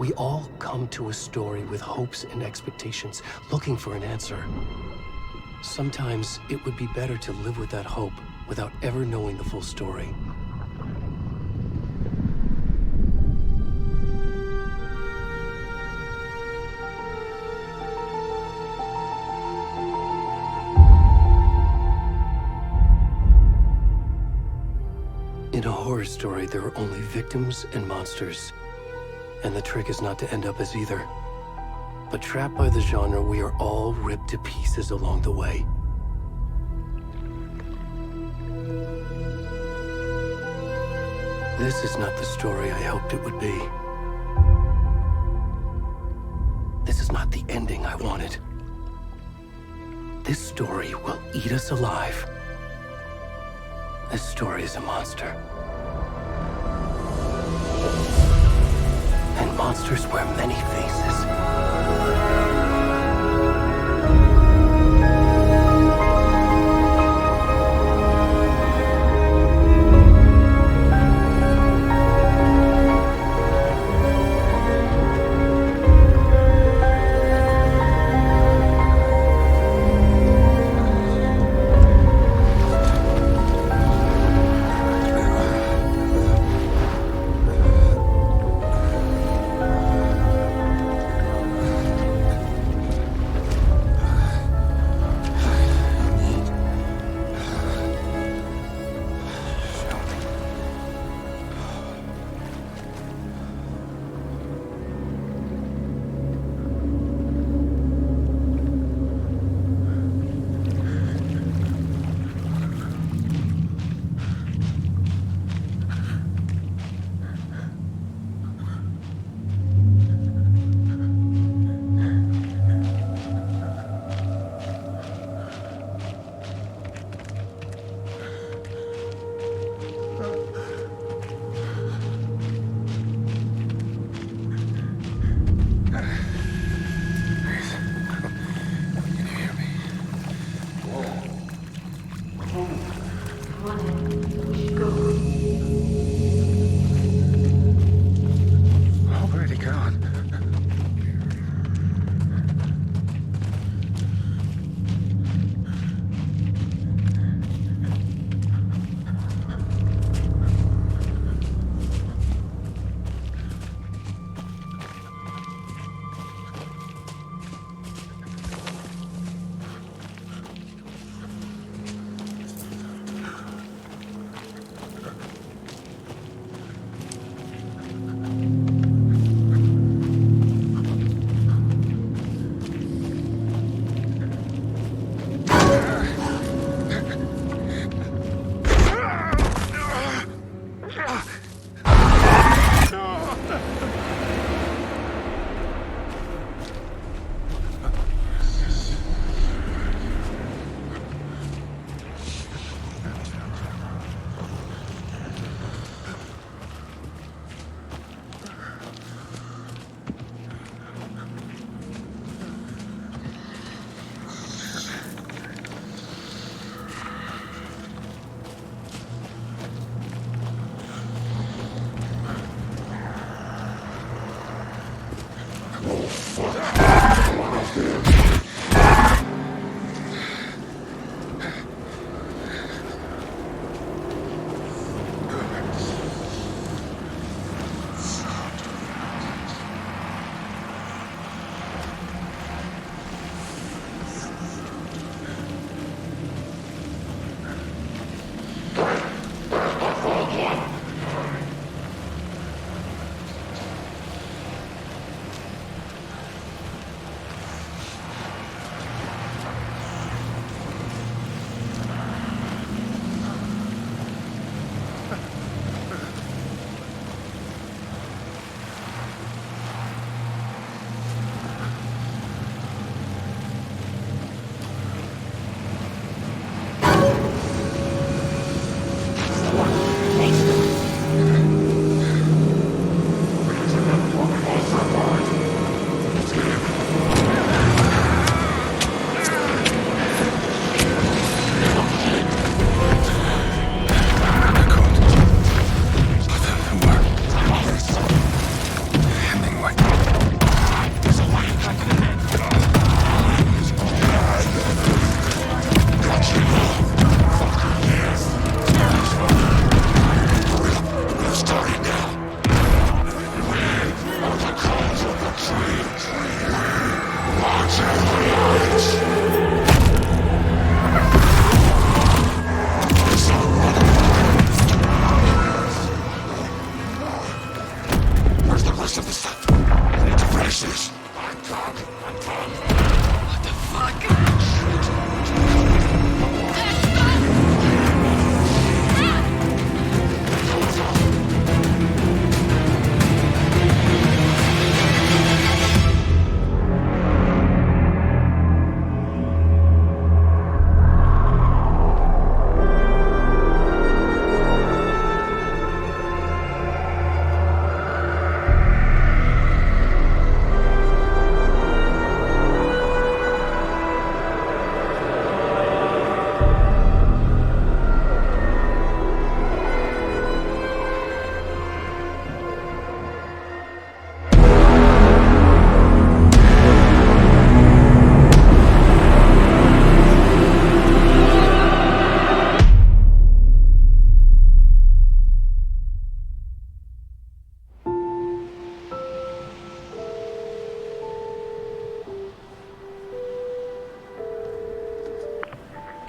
We all come to a story with hopes and expectations, looking for an answer. Sometimes it would be better to live with that hope without ever knowing the full story. In a horror story, there are only victims and monsters. And the trick is not to end up as either. But trapped by the genre, we are all ripped to pieces along the way. This is not the story I hoped it would be. This is not the ending I wanted. This story will eat us alive. This story is a monster. And monsters wear many faces.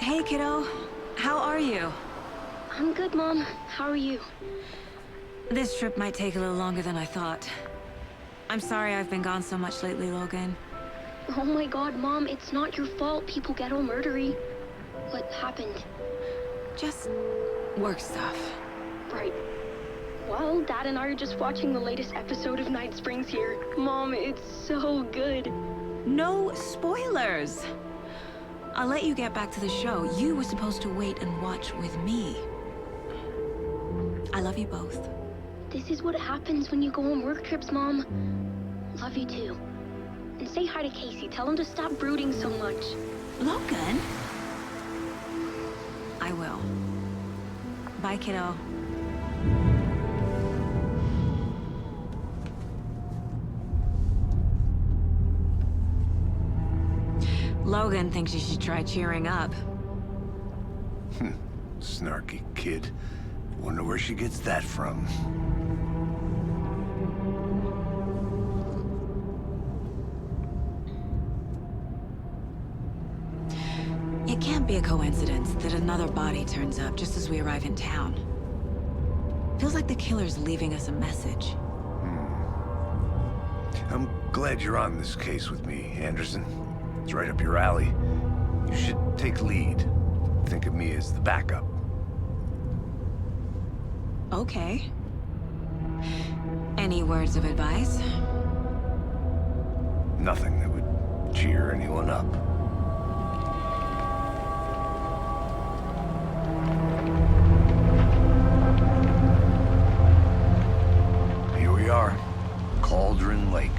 Hey, kiddo. How are you? I'm good, Mom. How are you? This trip might take a little longer than I thought. I'm sorry I've been gone so much lately, Logan. Oh my god, Mom, it's not your fault people get all murdery. What happened? Just work stuff. Right. Well, Dad and I are just watching the latest episode of Night Springs here. Mom, it's so good. No spoilers! I'll let you get back to the show. You were supposed to wait and watch with me. I love you both. This is what happens when you go on work trips, Mom. Love you too. And say hi to Casey. Tell him to stop brooding so much. Logan? I will. Bye, kiddo. Logan thinks you should try cheering up. Snarky kid. Wonder where she gets that from. It can't be a coincidence that another body turns up just as we arrive in town. Feels like the killer's leaving us a message. I'm glad you're on this case with me, Anderson. It's right up your alley. You should take lead. Think of me as the backup. Okay. Any words of advice? Nothing that would cheer anyone up. Here we are. Cauldron Lake.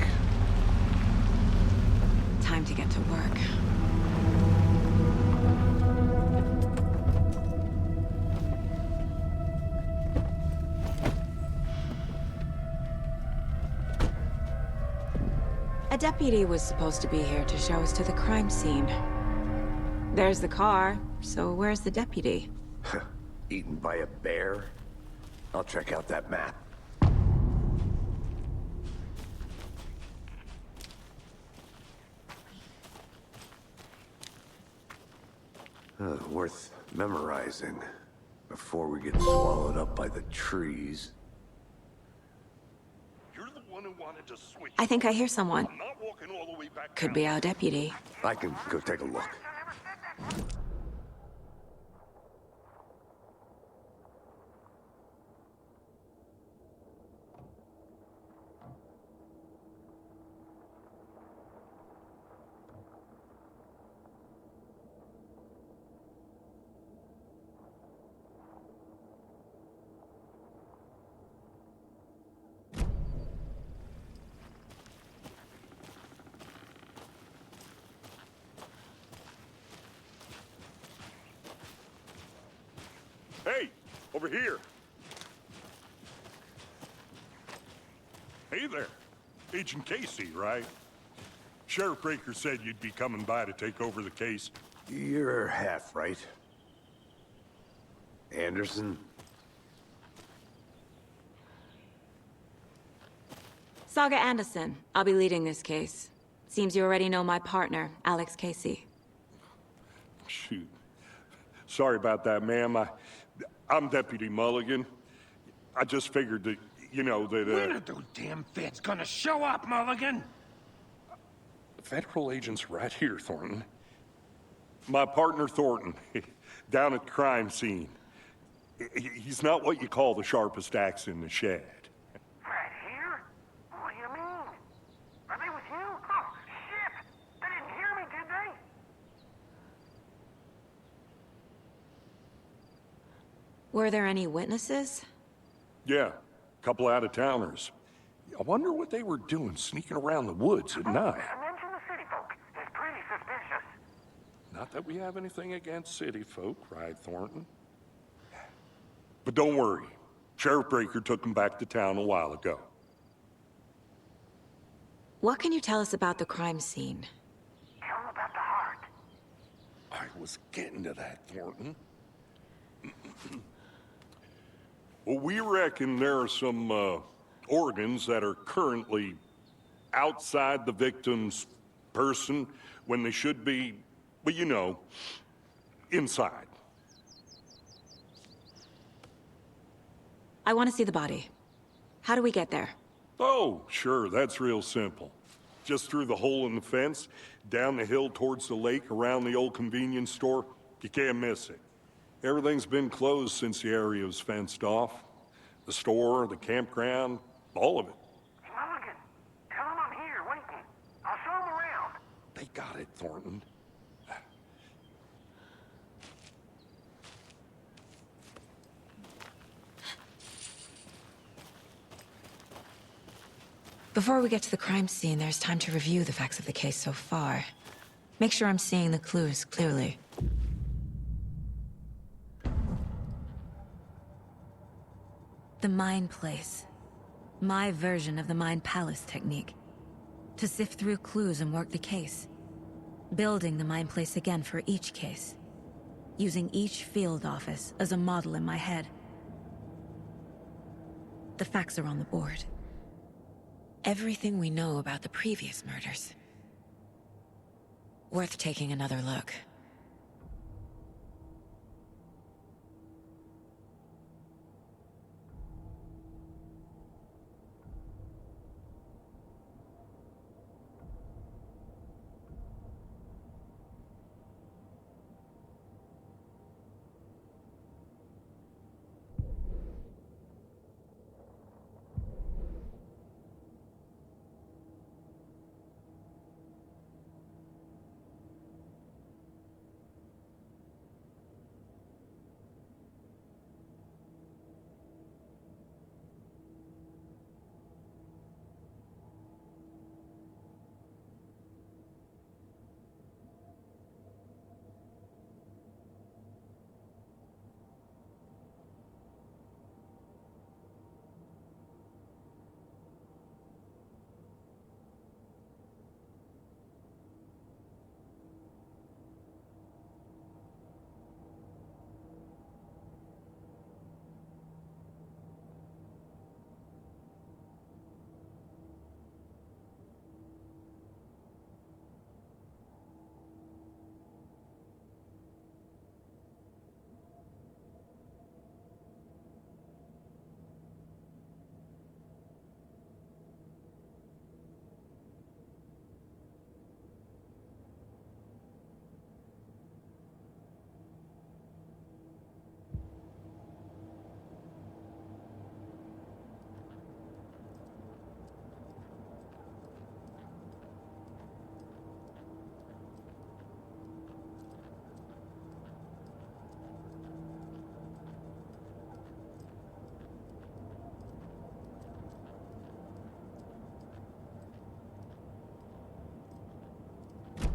Time to get to work. A deputy was supposed to be here to show us to the crime scene. There's the car, so where's the deputy? Eaten by a bear? I'll check out that map. Worth memorizing before we get swallowed up by the trees. You're the one who wanted to switch. I think I hear someone. I'm not walking all the way back Could down. be our deputy. I can go take a look. Hey, over here. Hey there. Agent Casey, right? Sheriff Breaker said you'd be coming by to take over the case. You're half right. Anderson? Saga Anderson. I'll be leading this case. Seems you already know my partner, Alex Casey. Shoot. Sorry about that, ma'am. I'm Deputy Mulligan. I just figured that, you know, that, When are those damn feds gonna show up, Mulligan? federal agent's right here, Thornton. My partner, Thornton, down at the crime scene. He's not what you call the sharpest axe in the shed. Right here? What do you mean? Are they with you? Oh, shit! They didn't hear me, did they? Were there any witnesses? Yeah, a couple out-of-towners. I wonder what they were doing sneaking around the woods at night. Mention the city folk. It's pretty suspicious. Not that we have anything against city folk, right, Thornton? But don't worry. Sheriff Breaker took them back to town a while ago. What can you tell us about the crime scene? Tell them about the heart. I was getting to that, Thornton. Well, we reckon there are some organs that are currently outside the victim's person when they should be, well, you know, inside. I want to see the body. How do we get there? Oh, sure, that's real simple. Just through the hole in the fence, down the hill towards the lake, around the old convenience store. You can't miss it. Everything's been closed since the area was fenced off. The store, the campground, all of it. Mulligan, tell him I'm here waiting. I'll show him around. They got it, Thornton. Before we get to the crime scene, there's time to review the facts of the case so far. Make sure I'm seeing the clues clearly. The Mind Place. My version of the Mind Palace technique. To sift through clues and work the case. Building the Mind Place again for each case. Using each field office as a model in my head. The facts are on the board. Everything we know about the previous murders. Worth taking another look.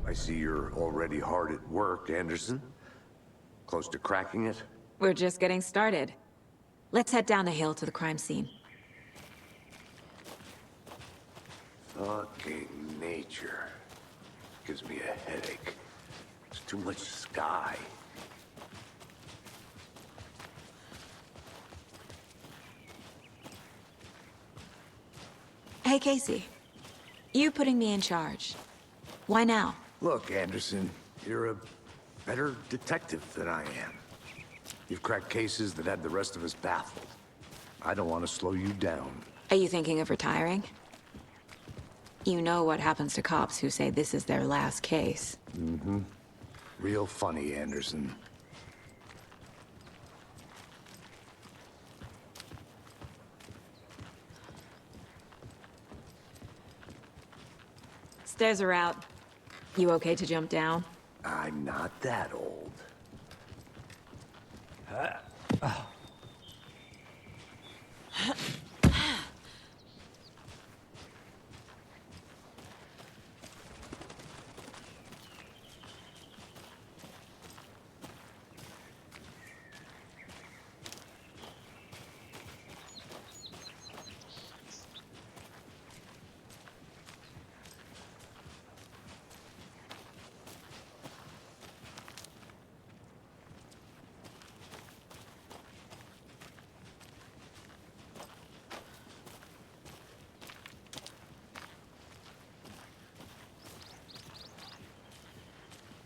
I see you're already hard at work, Anderson. Close to cracking it? We're just getting started. Let's head down the hill to the crime scene. Fucking nature. Gives me a headache. There's too much sky. Hey, Casey. You putting me in charge. Why now? Look, Anderson, you're a better detective than I am. You've cracked cases that had the rest of us baffled. I don't want to slow you down. Are you thinking of retiring? You know what happens to cops who say this is their last case. Mm-hmm. Real funny, Anderson. Stairs are out. You okay to jump down? I'm not that old.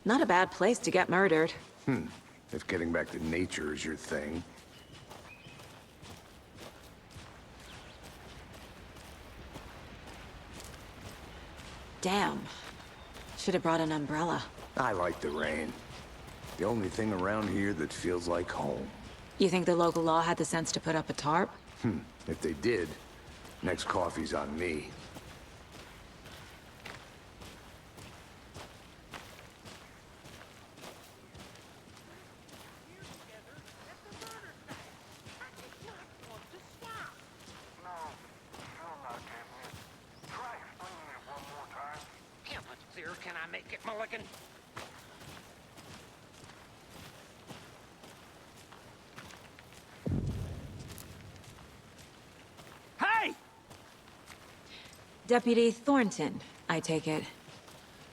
Not a bad place to get murdered. If getting back to nature is your thing. Damn. Should have brought an umbrella. I like the rain. The only thing around here that feels like home. You think the local law had the sense to put up a tarp? If they did, next coffee's on me. Can I make it, Mulligan? Hey! Deputy Thornton, I take it.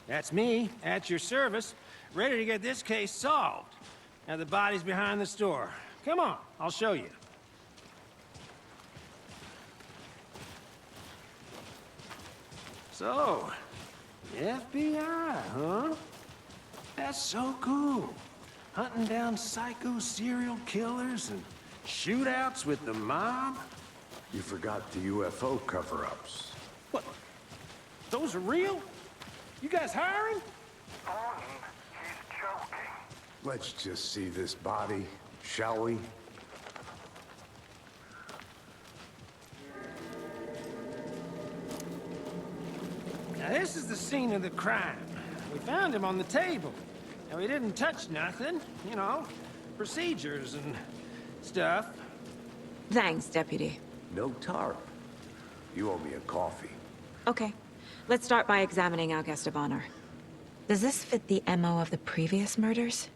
That's me, at your service, ready to get this case solved. Now the body's behind the store. Come on, I'll show you. So, the FBI, huh? That's so cool. Hunting down psycho serial killers and shootouts with the mob? You forgot the UFO cover-ups. What? Those are real? You guys hiring? Thornton, he's joking. Let's just see this body, shall we? Now this is the scene of the crime. We found him on the table. Now he didn't touch nothing, you know, procedures and stuff. Thanks, Deputy. No tarp. You owe me a coffee. Okay. Let's start by examining our guest of honor. Does this fit the MO of the previous murders?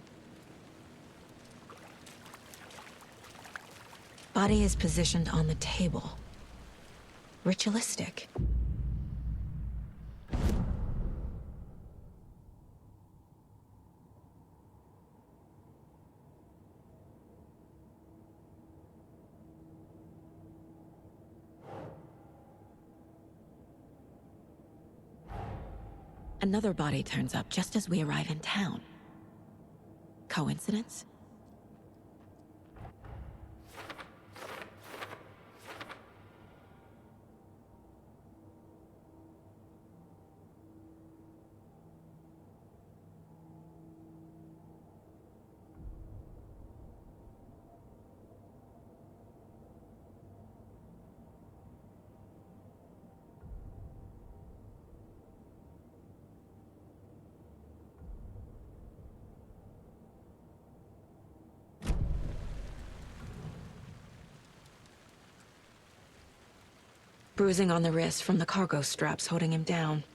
Body is positioned on the table. Ritualistic. Another body turns up just as we arrive in town. Coincidence? Bruising on the wrist from the cargo straps holding him down.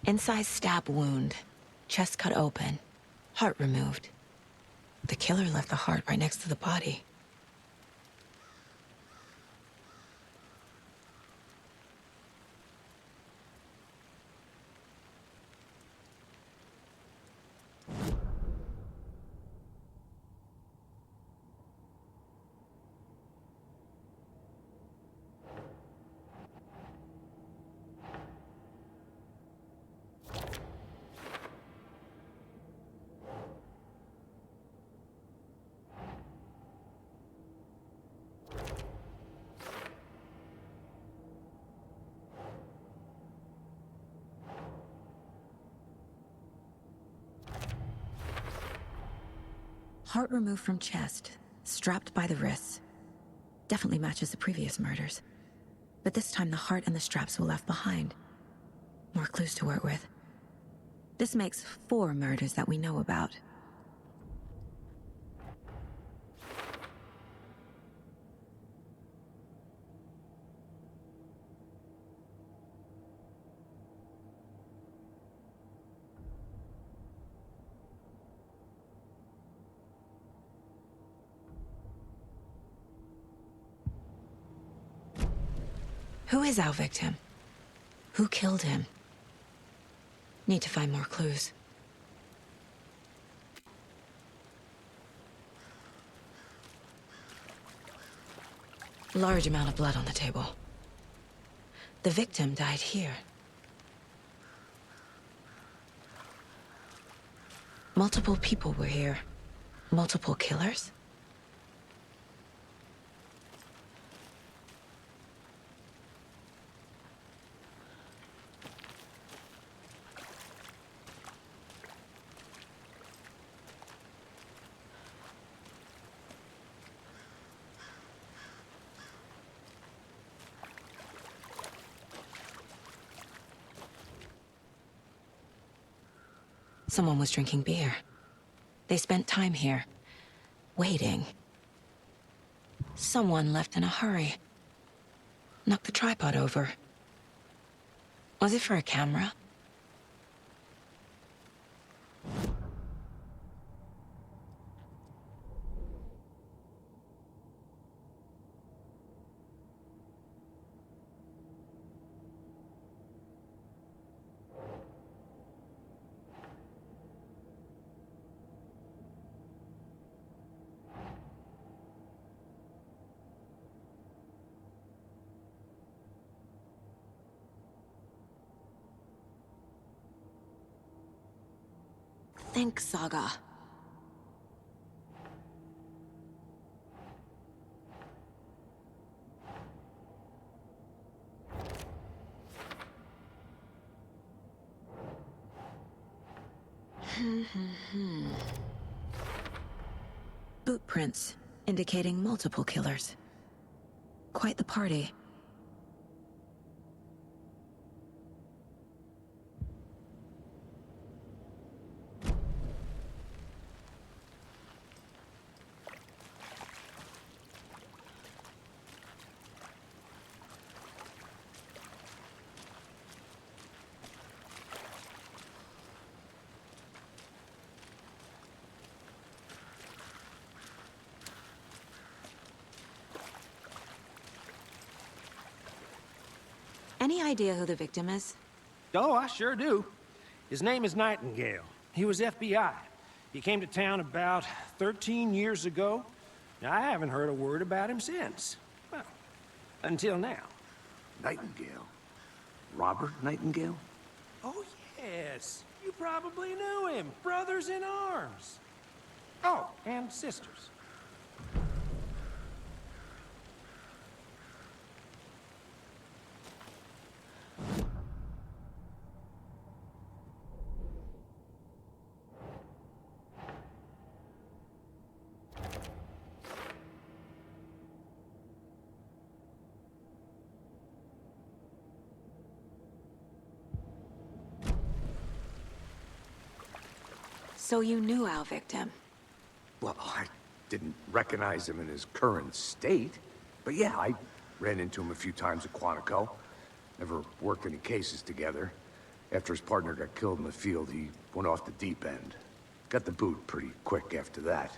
Incised stab wound. Chest cut open. Heart removed. The killer left the heart right next to the body. Heart removed from chest, strapped by the wrists. Definitely matches the previous murders. But this time the heart and the straps were left behind. More clues to work with. This makes 4 murders that we know about. Who is our victim? Who killed him? Need to find more clues. Large amount of blood on the table. The victim died here. Multiple people were here. Multiple killers? Someone was drinking beer. They spent time here, waiting. Someone left in a hurry. Knocked the tripod over. Was it for a camera? Think, Saga. Boot prints, indicating multiple killers. Quite the party. Any idea who the victim is? Oh, I sure do. His name is Nightingale. He was FBI. He came to town about 13 years ago. Now, I haven't heard a word about him since. Well, until now. Nightingale? Robert Nightingale? Oh, yes. You probably knew him. Brothers in arms. Oh, and sisters. So you knew our victim? Well, I didn't recognize him in his current state. But yeah, I ran into him a few times at Quantico. Never worked any cases together. After his partner got killed in the field, he went off the deep end. Got the boot pretty quick after that.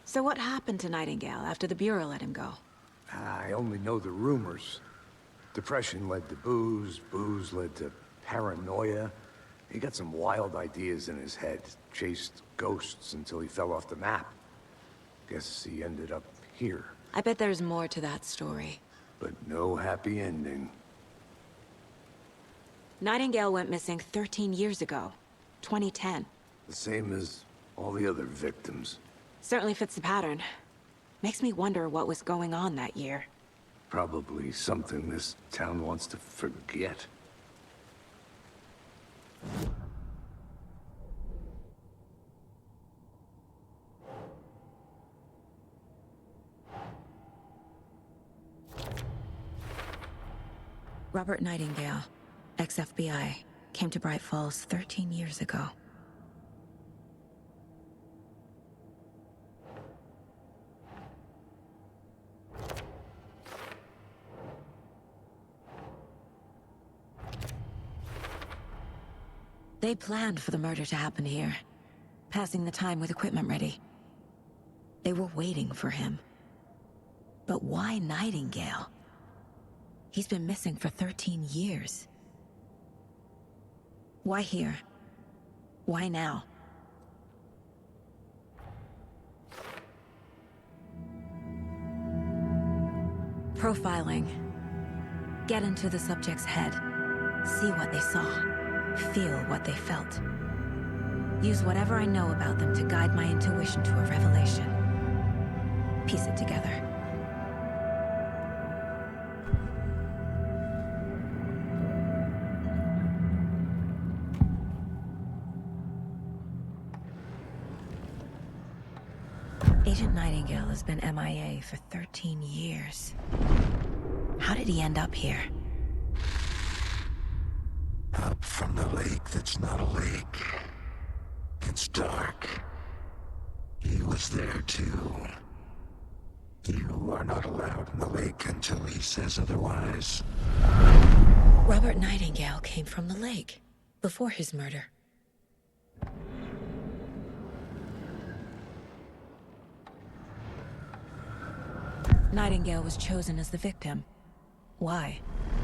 So what happened to Nightingale after the Bureau let him go? I only know the rumors. Depression led to booze, booze led to paranoia. He got some wild ideas in his head, chased ghosts until he fell off the map. Guess he ended up here, I bet there's more to that story. but no happy ending. Nightingale went missing 13 years ago. 2010. The same as all the other victims. Certainly fits the pattern. Makes me wonder what was going on that year. Probably something this town wants to forget. Robert Nightingale, ex-FBI, came to Bright Falls 13 years ago. They planned for the murder to happen here, passing the time with equipment ready. They were waiting for him. But why Nightingale? He's been missing for 13 years. Why here? Why now? Profiling. Get into the subject's head. See what they saw. Feel what they felt. Use whatever I know about them to guide my intuition to a revelation. Piece it together. Agent Nightingale has been MIA for 13 years. How did he end up here? Up from the lake that's not a lake. It's dark. He was there too. You are not allowed in the lake until he says otherwise. Robert Nightingale came from the lake, before his murder. Nightingale was chosen as the victim. Why?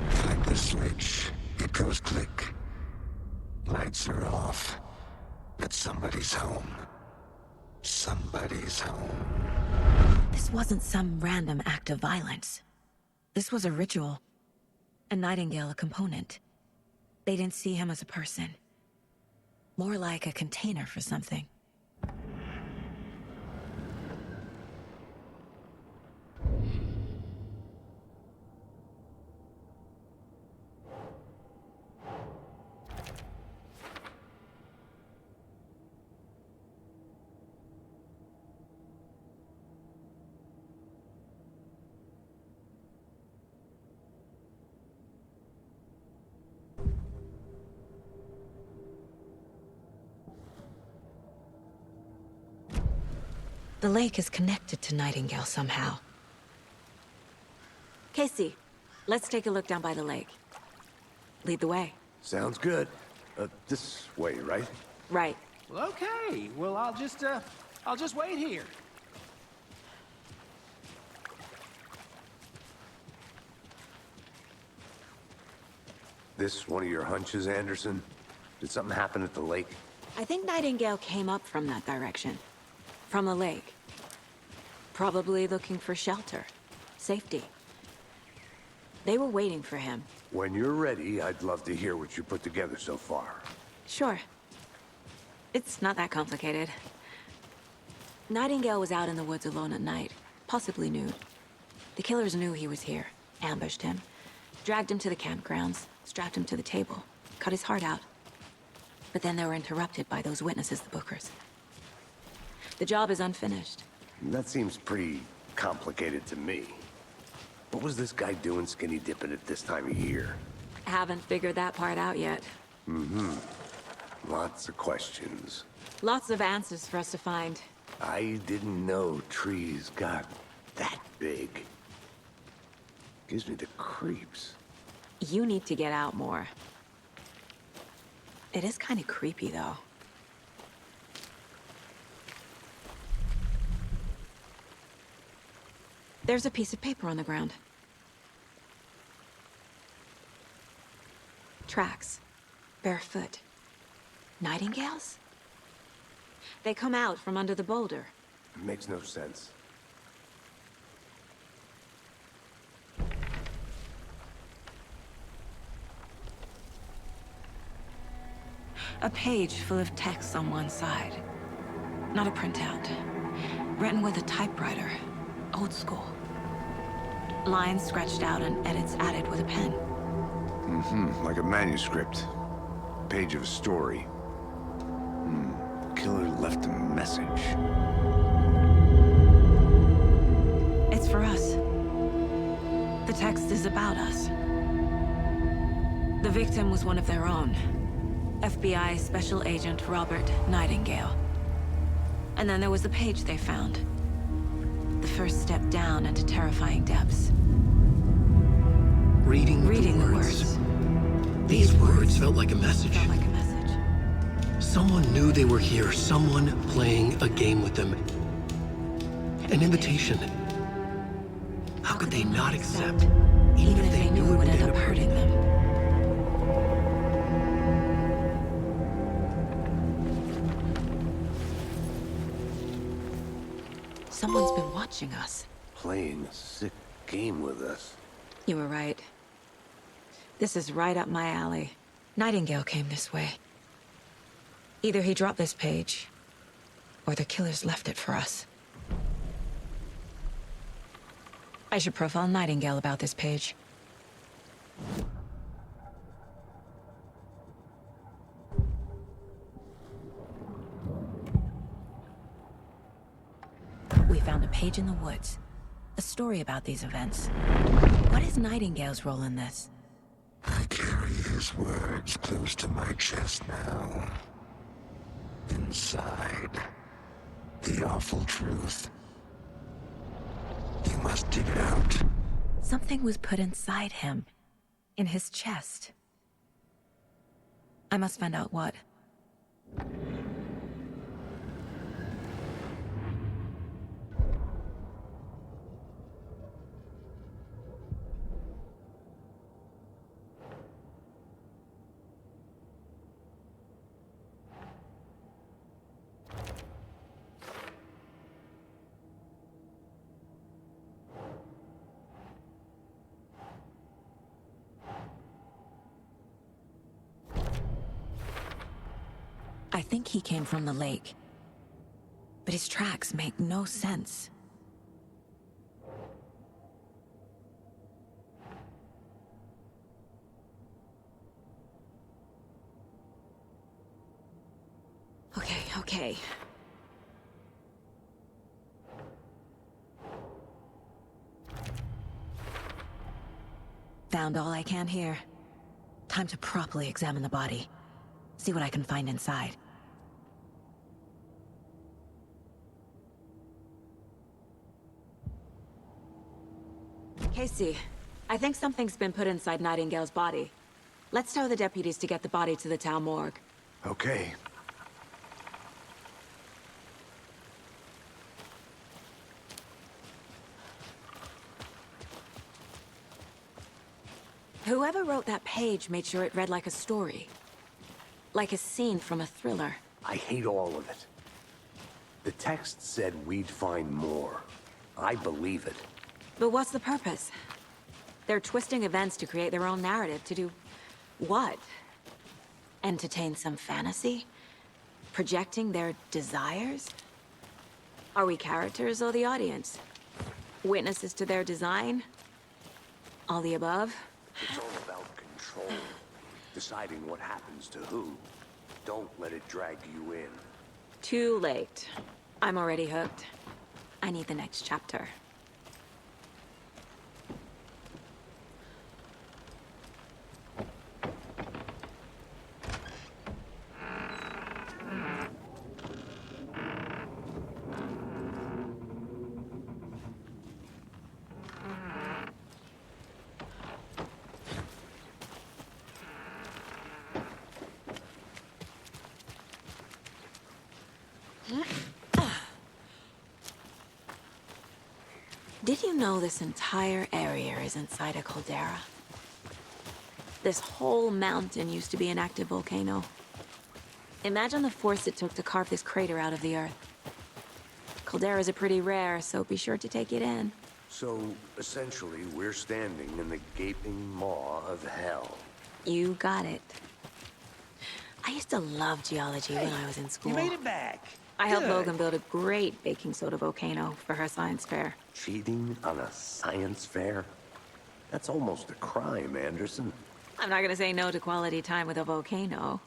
Flick the switch. It goes click. Lights are off. But somebody's home. Somebody's home. This wasn't some random act of violence. This was a ritual. And Nightingale a component. They didn't see him as a person. More like a container for something. The lake is connected to Nightingale somehow. Casey, let's take a look down by the lake. Lead the way. Sounds good. This way, right? Right. Well, okay. Well, I'll just wait here. This one of your hunches, Anderson? Did something happen at the lake? I think Nightingale came up from that direction. From the lake. Probably looking for shelter. Safety. They were waiting for him. When you're ready, I'd love to hear what you put together so far. Sure. It's not that complicated. Nightingale was out in the woods alone at night, possibly nude. The killers knew he was here, ambushed him, dragged him to the campgrounds, strapped him to the table, cut his heart out. But then they were interrupted by those witnesses, the Bookers. The job is unfinished. That seems pretty complicated to me. What was this guy doing skinny dipping at this time of year? Haven't figured that part out yet. Lots of questions. Lots of answers for us to find. I didn't know trees got that big. Gives me the creeps. You need to get out more. It is kind of creepy, though. There's a piece of paper on the ground. Tracks. Barefoot. Nightingales? They come out from under the boulder. It makes no sense. A page full of text on one side. Not a printout. Written with a typewriter. Old school. Lines scratched out and edits added with a pen. Like a manuscript. Page of a story. Killer left a message. It's for us. The text is about us. The victim was one of their own. FBI Special Agent Robert Nightingale. And then there was the page they found. The first step down into terrifying depths. Reading the the words. words. These words felt like a message. Felt like a message. Someone knew they were here, someone playing a game with them. An invitation. How could they not accept, even if they knew it would end up hurting them? Someone's been watching us. Playing a sick game with us. You were right. This is right up my alley. Nightingale came this way. Either he dropped this page, or the killers left it for us. I should profile Nightingale about this page. We found a page in the woods. A story about these events. What is Nightingale's role in this? I carry his words close to my chest now. Inside, the awful truth. You must dig it out. Something was put inside him. In his chest. I must find out what. I think he came from the lake. But his tracks make no sense. Okay. Found all I can here. Time to properly examine the body. See what I can find inside. Casey, I think something's been put inside Nightingale's body. Let's tell the deputies to get the body to the town morgue. Okay. Whoever wrote that page made sure it read like a story. Like a scene from a thriller. I hate all of it. The text said we'd find more. I believe it. But what's the purpose? They're twisting events to create their own narrative. To do what? Entertain some fantasy? Projecting their desires? Are we characters or the audience? Witnesses to their design? All the above? It's all about control. Deciding what happens to who. Don't let it drag you in. Too late. I'm already hooked. I need the next chapter. Did you know this entire area is inside a caldera? This whole mountain used to be an active volcano. Imagine the force it took to carve this crater out of the earth. Calderas are pretty rare, so be sure to take it in. So, essentially, we're standing in the gaping maw of hell. You got it. I used to love geology when I was in school. You made it back. I helped Good. Logan build a great baking soda volcano for her science fair. Cheating on a science fair? That's almost a crime, Anderson. I'm not gonna say no to quality time with a volcano.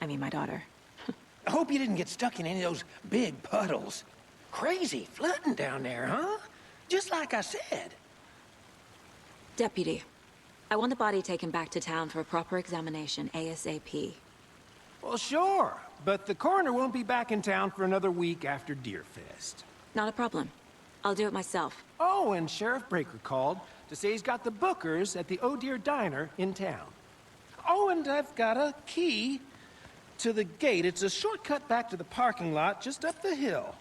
I mean, my daughter. I hope you didn't get stuck in any of those big puddles. Crazy flooding down there, huh? Just like I said. Deputy, I want the body taken back to town for a proper examination, ASAP. Well, sure. But the coroner won't be back in town for another week after Deerfest. Not a problem. I'll do it myself. Oh, and Sheriff Breaker called to say he's got the Bookers at the Oh Dear Diner in town. Oh, and I've got a key to the gate. It's a shortcut back to the parking lot just up the hill.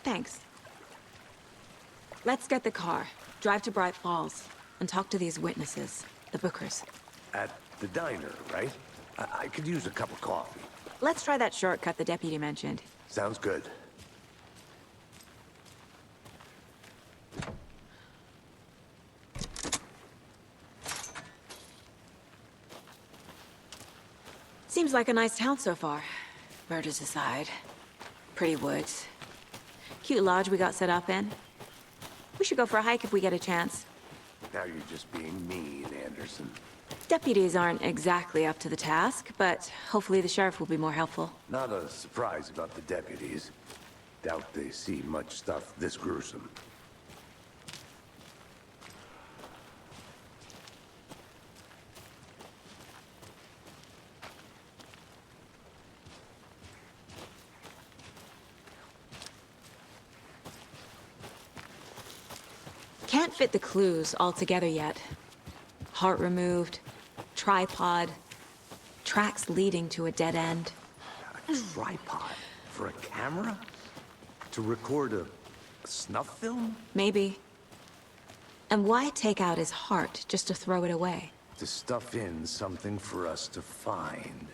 Thanks. Let's get the car, drive to Bright Falls, and talk to these witnesses, the Bookers. At the diner, right? I could use a cup of coffee. Let's try that shortcut the deputy mentioned. Sounds good. Seems like a nice town so far. Murders aside. Pretty woods. Cute lodge we got set up in. We should go for a hike if we get a chance. Now you're just being mean, Anderson. Deputies aren't exactly up to the task, but hopefully the sheriff will be more helpful. Not a surprise about the deputies. Doubt they see much stuff this gruesome. Can't fit the clues all together yet. Heart removed, tripod, tracks leading to a dead end. A tripod? For a camera? To record a snuff film? Maybe. And why take out his heart just to throw it away? To stuff in something for us to find.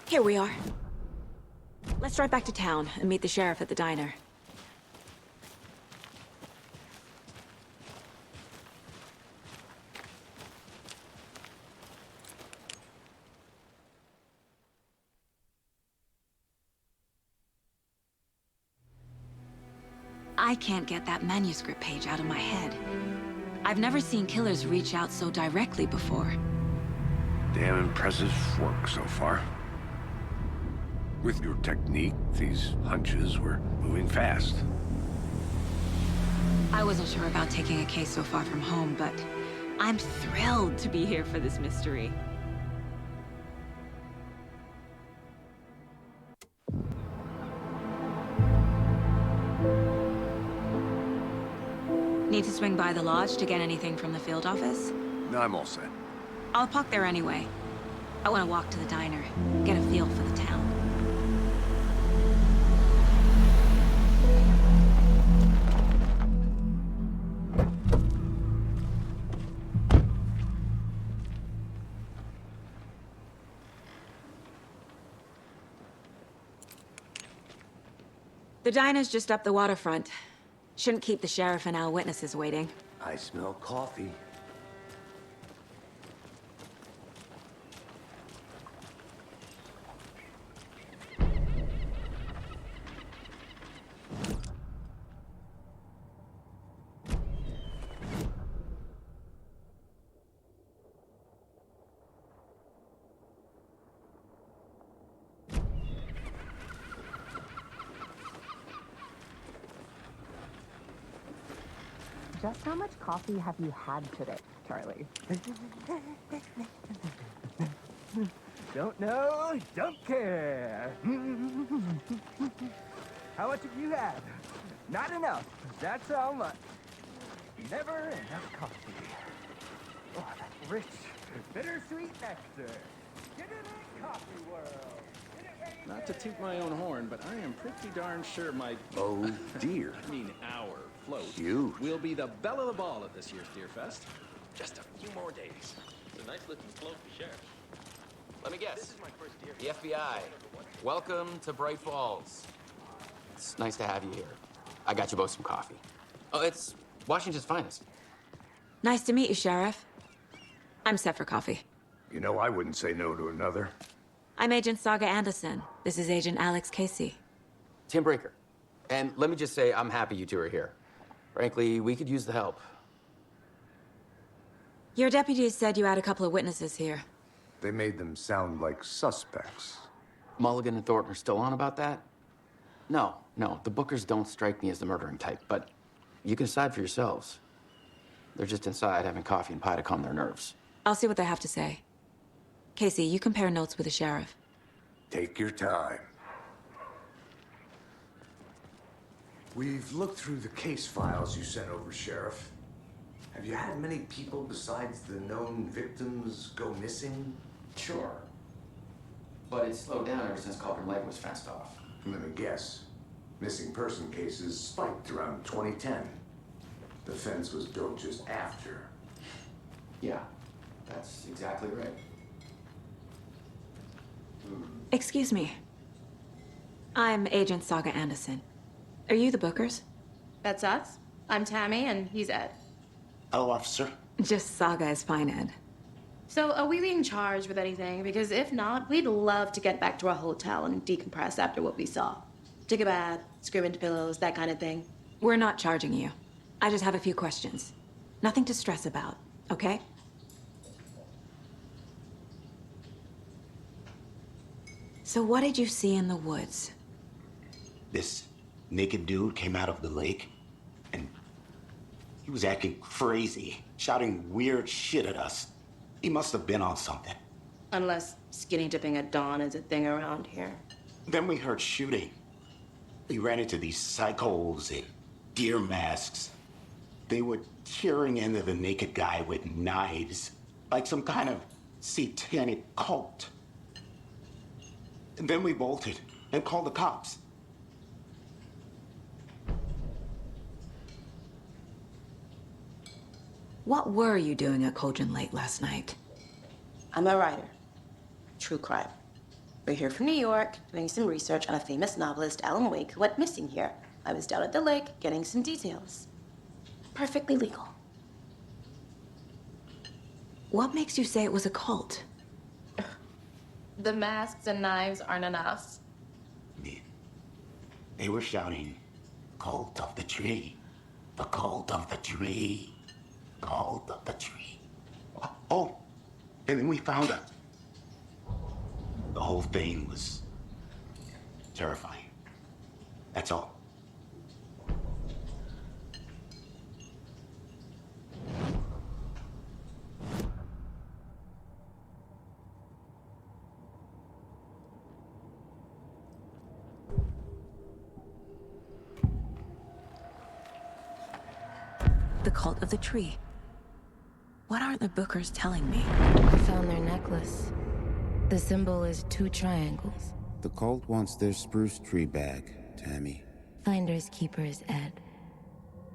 Here we are. Let's drive back to town and meet the sheriff at the diner. I can't get that manuscript page out of my head. I've never seen killers reach out so directly before. Damn impressive work so far. With your technique, these hunches were moving fast. I wasn't sure about taking a case so far from home, but I'm thrilled to be here for this mystery. Need to swing by the lodge to get anything from the field office? No, I'm all set. I'll park there anyway. I want to walk to the diner, get a feel for the town. The diner's just up the waterfront. Shouldn't keep the sheriff and our witnesses waiting. I smell coffee. Just how much coffee have you had today, Charlie? Don't know, don't care. How much have you had? Not enough. That's how much. Never enough coffee. Oh, that rich, bittersweet nectar. Get it in, coffee world. Not to toot my own horn, but I am pretty darn sure my... Oh, dear. I mean, our float Huge. will be the belle of the ball at this year's Deer Fest. Just a few more days. It's a nice-looking float for sheriff. Let me guess. This is my first Deer Fest. The FBI. Welcome to Bright Falls. It's nice to have you here. I got you both some coffee. Oh, it's Washington's finest. Nice to meet you, Sheriff. I'm set for coffee. You know, I wouldn't say no to another. I'm Agent Saga Anderson. This is Agent Alex Casey. Tim Breaker. And let me just say, I'm happy you two are here. Frankly, we could use the help. Your deputies said you had a couple of witnesses here. They made them sound like suspects. Mulligan and Thornton are still on about that? No, No, the Bookers don't strike me as the murdering type, but you can decide for yourselves. They're just inside having coffee and pie to calm their nerves. I'll see what they have to say. Casey, you compare notes with the sheriff. Take your time. We've looked through the case files you sent over, Sheriff. Have you had many people besides the known victims go missing? Sure. But it's slowed down ever since Cauldron Lake was fenced off. Let me guess. Missing person cases spiked around 2010. The fence was built just after. Yeah, that's exactly right. Excuse me. I'm Agent Saga Anderson. Are you the Bookers? That's us. I'm Tammy, and he's Ed. Hello, officer. Just Saga is fine, Ed. So, are we being charged with anything? Because if not, we'd love to get back to our hotel and decompress after what we saw. Take a bath, scream into pillows, that kind of thing. We're not charging you. I just have a few questions. Nothing to stress about, okay? So what did you see in the woods? This naked dude came out of the lake, and he was acting crazy, shouting weird shit at us. He must have been on something. Unless skinny dipping at dawn is a thing around here. Then we heard shooting. We ran into these psychos in deer masks. They were tearing into the naked guy with knives, like some kind of satanic cult. And then we bolted and called the cops. What were you doing at Cauldron Lake last night? I'm a writer. True crime. We're here from New York, doing some research on a famous novelist, Alan Wake, who went missing here. I was down at the lake, getting some details. Perfectly legal. What makes you say it was a cult? The masks and knives aren't enough. They were shouting, "Cult of the tree, the cult of the tree, cult of the tree." Oh, and then we found out. The whole thing was terrifying. That's all. The cult of the tree. What aren't the Bookers telling me? I found their necklace. The symbol is 2 triangles. The cult wants their spruce tree back, Tammy. Finders keepers, Ed.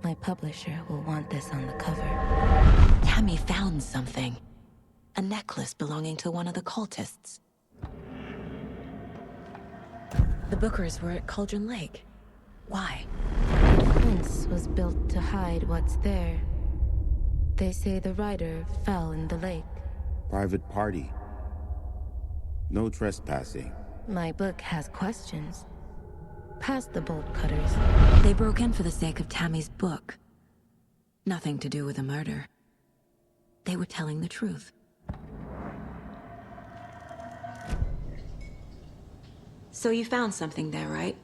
My publisher will want this on the cover. Tammy found something. A necklace belonging to one of the cultists. The Bookers were at Cauldron Lake. Why? The fence was built to hide what's there. They say the rider fell in the lake. Private party. No trespassing. My book has questions. Past the bolt cutters. They broke in for the sake of Tammy's book. Nothing to do with the murder. They were telling the truth. So you found something there, right?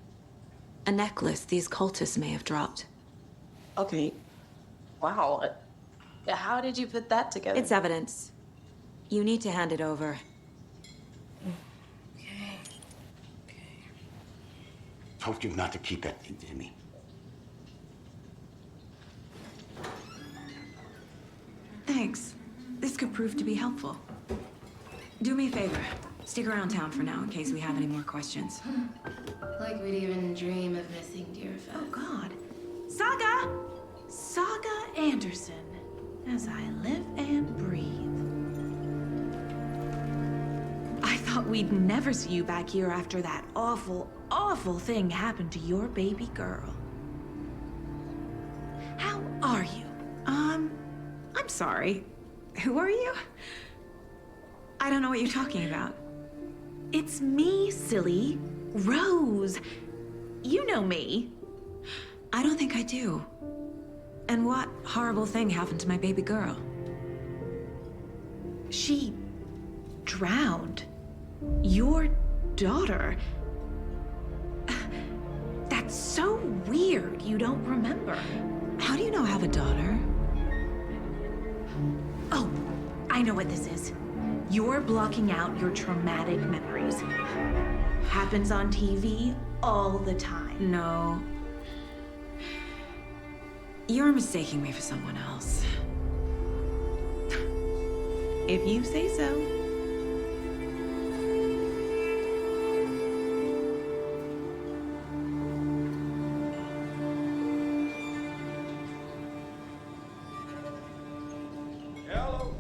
A necklace these cultists may have dropped. Okay. Wow. How did you put that together? It's evidence. You need to hand it over. Told you not to keep that thing to me. Thanks. This could prove to be helpful. Do me a favor. Stick around town for now in case we have any more questions. Like we'd even dream of missing dear Fez. Oh, God. Saga! Saga Anderson. As I live and breathe. I thought we'd never see you back here after that awful, awful thing happened to your baby girl. How are you? I'm sorry. Who are you? I don't know what you're talking about. It's me, silly. Rose. You know me. I don't think I do. And what horrible thing happened to my baby girl? She drowned. Your daughter. That's so weird you don't remember. How do you know I have a daughter? Oh, I know what this is. You're blocking out your traumatic memories. Happens on TV all the time. No. You're mistaking me for someone else. If you say so. Hello.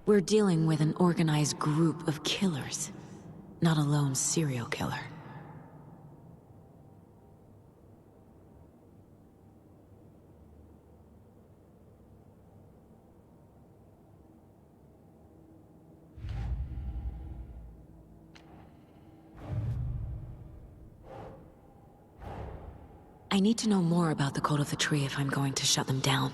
We're dealing with an organized group of killers, not a lone serial killer. I need to know more about the Cult of the Tree if I'm going to shut them down.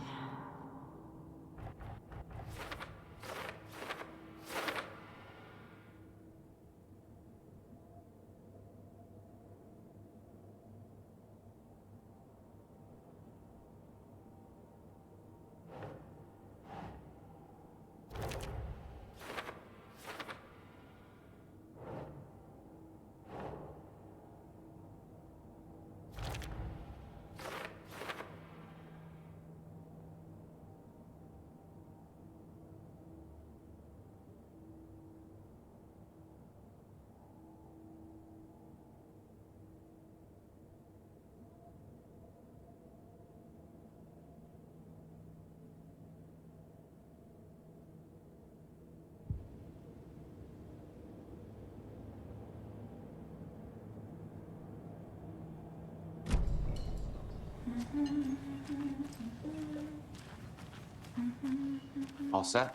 All set?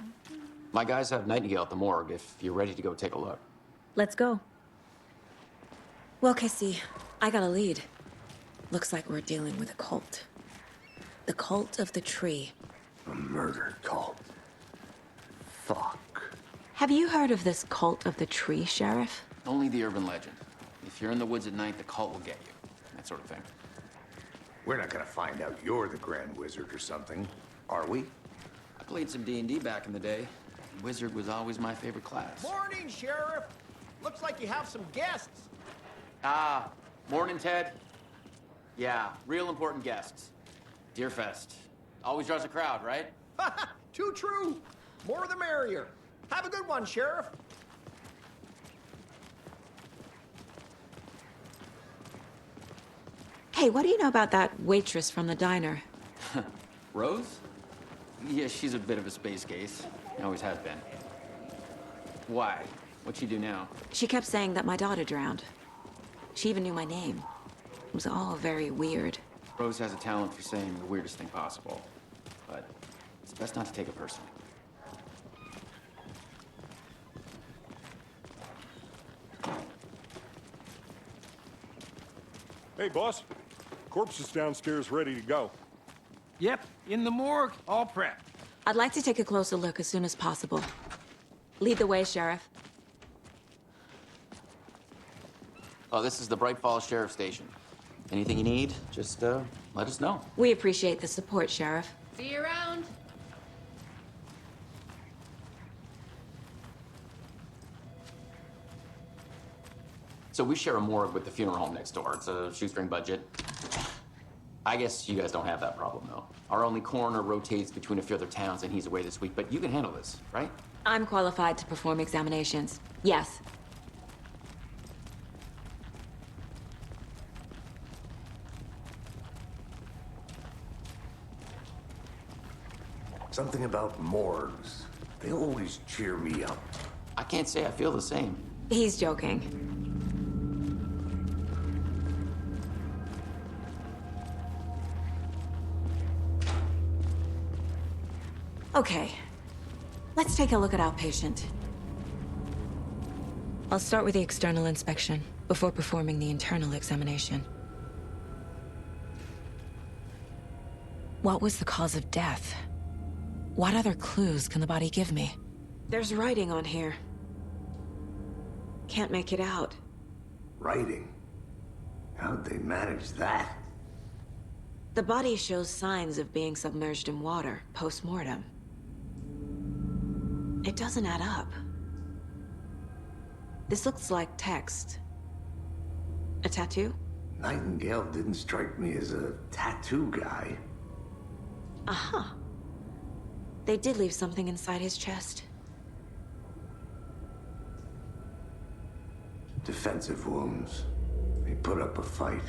My guys have Nightingale at the morgue if you're ready to go take a look. Let's go. Well, Casey, I got a lead. Looks like we're dealing with a cult. The Cult of the Tree. A murder cult. Fuck. Have you heard of this Cult of the Tree, Sheriff? Only the urban legend. If you're in the woods at night, the cult will get you. That sort of thing. We're not gonna find out you're the Grand Wizard or something, are we? I played some D&D back in the day. Wizard was always my favorite class. Morning, Sheriff. Looks like you have some guests. Ah, morning, Ted. Yeah, real important guests. Deerfest. Always draws a crowd, right? Too true. More the merrier. Have a good one, Sheriff. Hey, what do you know about that waitress from the diner? Rose? Yeah, she's a bit of a space case. Always has been. Why? What'd she do now? She kept saying that my daughter drowned. She even knew my name. It was all very weird. Rose has a talent for saying the weirdest thing possible. But it's best not to take it personally. Hey, boss. Corpse is downstairs ready to go. Yep, in the morgue, all prepped. I'd like to take a closer look as soon as possible. Lead the way, Sheriff. Oh, this is the Bright Falls Sheriff Station. Anything you need, just let us know. We appreciate the support, Sheriff. See you around. So we share a morgue with the funeral home next door. It's a shoestring budget. I guess you guys don't have that problem, though. Our only coroner rotates between a few other towns, and he's away this week, but you can handle this, right? I'm qualified to perform examinations. Yes. Something about morgues. They always cheer me up. I can't say I feel the same. He's joking. Okay. Let's take a look at outpatient. I'll start with the external inspection before performing the internal examination. What was the cause of death? What other clues can the body give me? There's writing on here. Can't make it out. Writing? How'd they manage that? The body shows signs of being submerged in water post-mortem. It doesn't add up. This looks like text. A tattoo? Nightingale didn't strike me as a tattoo guy. Uh-huh. They did leave something inside his chest. Defensive wounds. He put up a fight.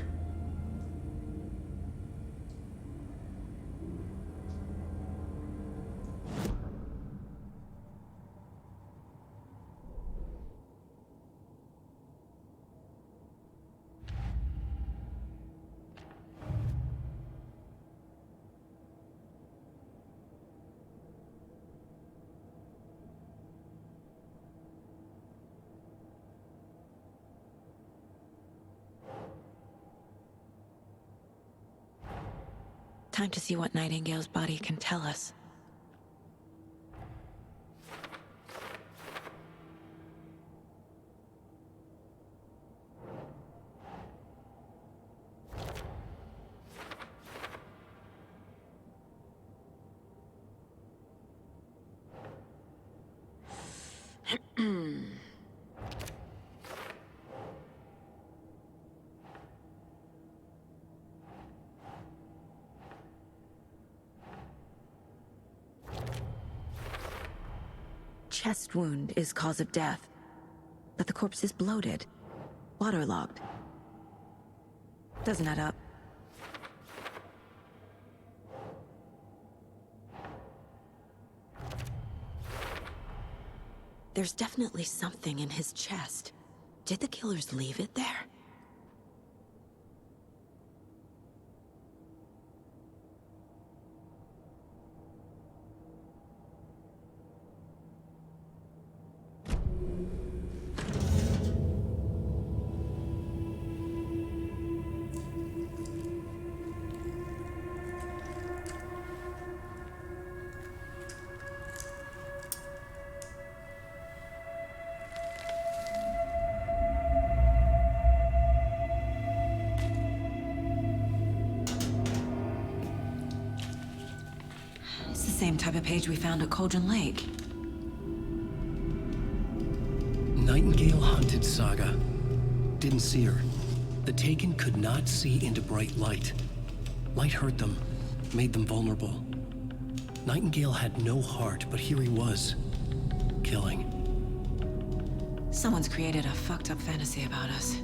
Time to see what Nightingale's body can tell us. Chest wound is cause of death, but the corpse is bloated, waterlogged. Doesn't add up. There's definitely something in his chest. Did the killers leave it there? Same type of page we found at Cauldron Lake. Nightingale hunted Saga. Didn't see her. The Taken could not see into bright light. Light hurt them, made them vulnerable. Nightingale had no heart, but here he was, killing. Someone's created a fucked up fantasy about us.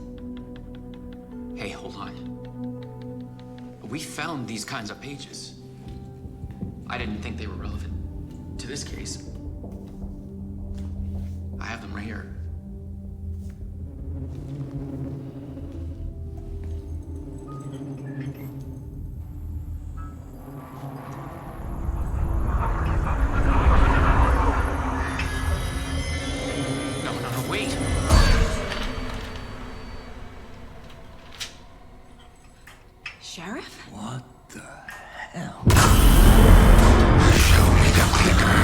Hey, hold on. We found these kinds of pages. I didn't think they were relevant to this case. I have them right here. No, wait! Sheriff? What the hell? Show me the clicker.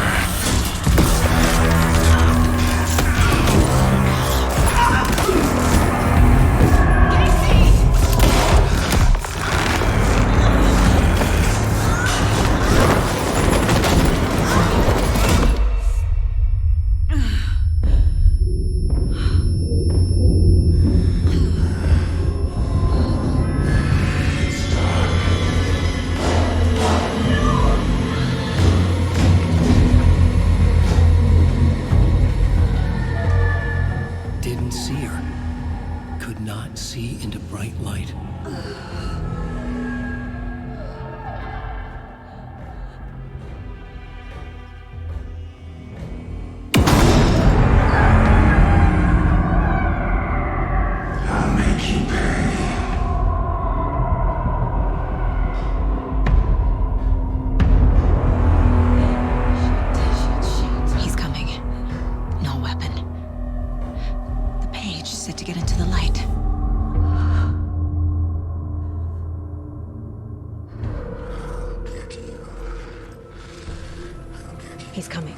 He's coming.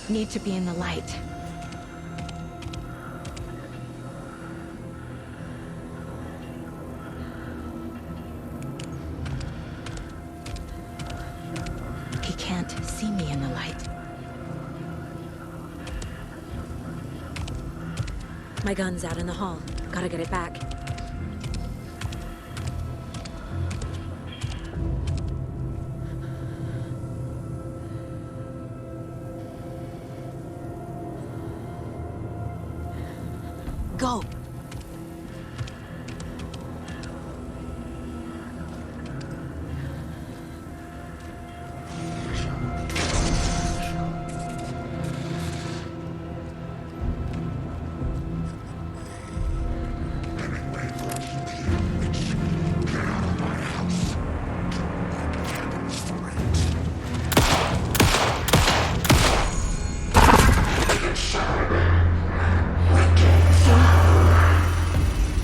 Need to be in the light. He can't see me in the light. My gun's out in the hall. Gotta get it back. Go!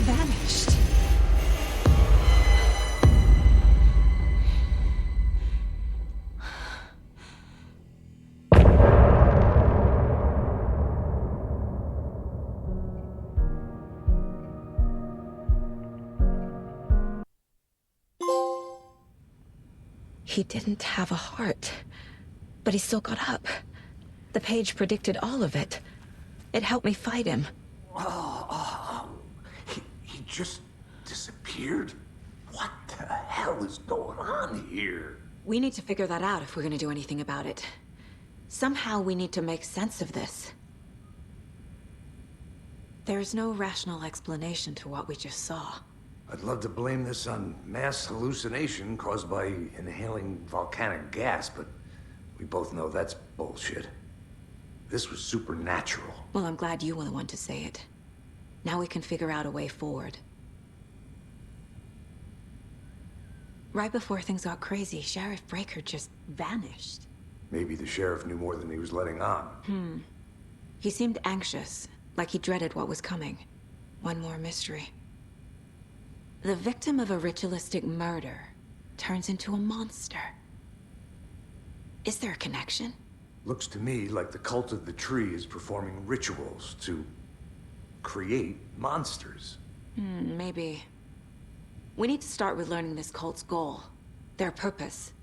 Vanished. He didn't have a heart, but he still got up. The page predicted all of it. It helped me fight him. He just disappeared? What the hell is going on here? We need to figure that out if we're gonna do anything about it. Somehow we need to make sense of this. There's no rational explanation to what we just saw. I'd love to blame this on mass hallucination caused by inhaling volcanic gas, but we both know that's bullshit. This was supernatural. Well, I'm glad you were the one to say it. Now we can figure out a way forward. Right before things got crazy, Sheriff Breaker just vanished. Maybe the sheriff knew more than he was letting on. He seemed anxious, like he dreaded what was coming. One more mystery. The victim of a ritualistic murder turns into a monster. Is there a connection? Looks to me like the cult of the tree is performing rituals to create monsters. Maybe. We need to start with learning this cult's goal, their purpose.